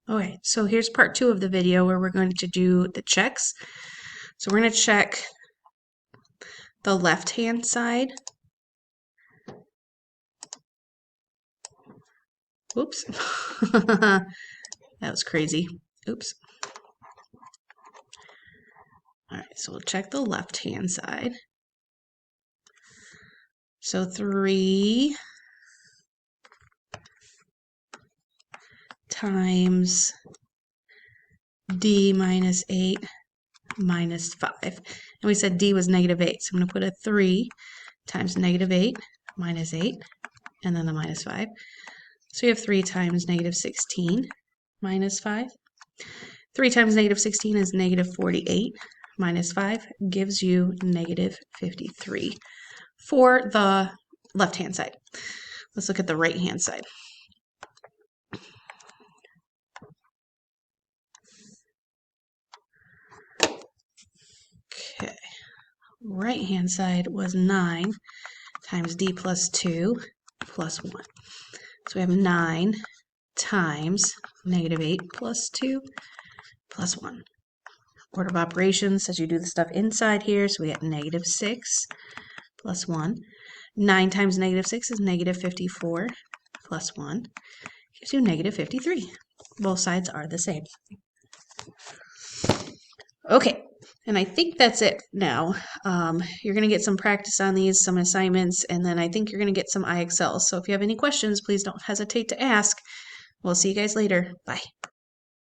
Okay, so here's part 2 of the video where we're going to do the checks. So we're going to check the left-hand side. Oops. That was crazy. Oops. All right, so we'll check the left-hand side. So 3 times d minus 8 minus 5. And we said d was negative 8. So I'm going to put a 3 times negative 8 minus 8, and then the minus 5. So we have 3 times negative 16 minus 5. 3 times negative 16 is negative 48 minus 5 gives you negative 53 for the left-hand side. Let's look at the right-hand side. Okay, right-hand side was 9 times d plus 2 plus 1. So we have 9 times negative 8 plus 2 plus 1. Order of operations says you do the stuff inside here, so we get negative 6 plus 1. 9 times negative 6 is negative 54 plus 1. Gives you negative 53. Both sides are the same. Okay, and I think that's it now. You're going to get some practice on these, some assignments, and then I think you're going to get some IXLs. So if you have any questions, please don't hesitate to ask. We'll see you guys later. Bye.